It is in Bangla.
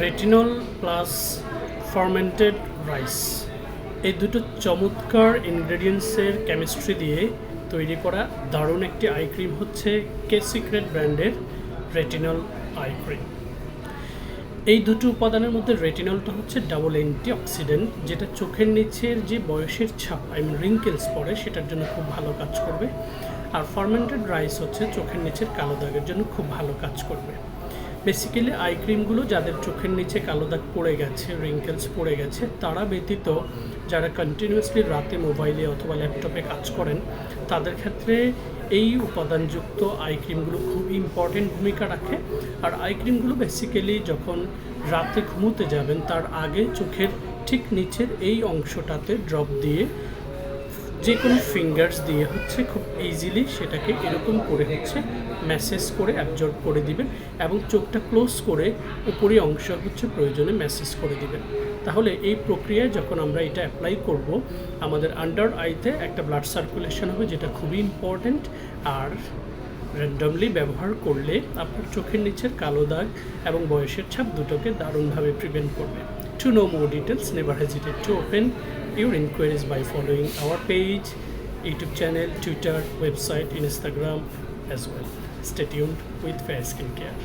রেটিনল প্লাস ফার্মেন্টেড রাইস, এই দুটো চমৎকার ইনগ্রেডিয়েন্টসের কেমিস্ট্রি দিয়ে তৈরি করা দারুণ একটি আই ক্রিম হচ্ছে কে সিক্রেট ব্র্যান্ডের রেটিনল আই ক্রিম। এই দুটো উপাদানের মধ্যে রেটিনলটা হচ্ছে ডাবল অ্যান্টিঅক্সিডেন্ট, যেটা চোখের নিচের যে বয়সের ছাপ রিঙ্কেলস পড়ে সেটার জন্য খুব ভালো কাজ করবে। আর ফার্মেন্টেড রাইস হচ্ছে চোখের নিচের কালো দাগের জন্য খুব ভালো কাজ করবে। বেসিক্যালি আই ক্রিমগুলো যাদের চোখের নিচে কালো দাগ পড়ে গেছে, রিঙ্কেলস পড়ে গেছে, তারা ব্যতীত যারা কন্টিনিউয়াসলি রাতে মোবাইলে অথবা ল্যাপটপে কাজ করেন তাদের ক্ষেত্রে এই উপাদানযুক্ত আই ক্রিমগুলো খুব ইম্পর্টেন্ট ভূমিকা রাখে। আর আই ক্রিমগুলো বেসিক্যালি যখন রাতে ঘুমোতে যাবেন তার আগে চোখের ঠিক নিচের এই অংশটাতে ড্রপ দিয়ে যে কোনো ফিঙ্গার্স দিয়ে হচ্ছে খুব ইজিলি সেটাকে এরকম করে হচ্ছে ম্যাসেজ করে অ্যাবজর্ব করে দিবেন এবং চোখটা ক্লোজ করে উপরি অংশ হচ্ছে প্রয়োজনে ম্যাসেজ করে দিবেন। তাহলে এই প্রক্রিয়ায় যখন আমরা এটা অ্যাপ্লাই করব আমাদের আন্ডার আইতে একটা ব্লাড সার্কুলেশন হবে, যেটা খুবই ইম্পর্ট্যান্ট। আর র্যান্ডমলি ব্যবহার করলে আপনার চোখের নিচের কালো দাগ এবং বয়সের ছাপ দুটোকে দারুণভাবে প্রিভেন্ট করবে। To know more details, never hesitate to open your inquiries by following our page, YouTube channel, Twitter, website, Instagram as well. Stay tuned with Fair Skincare.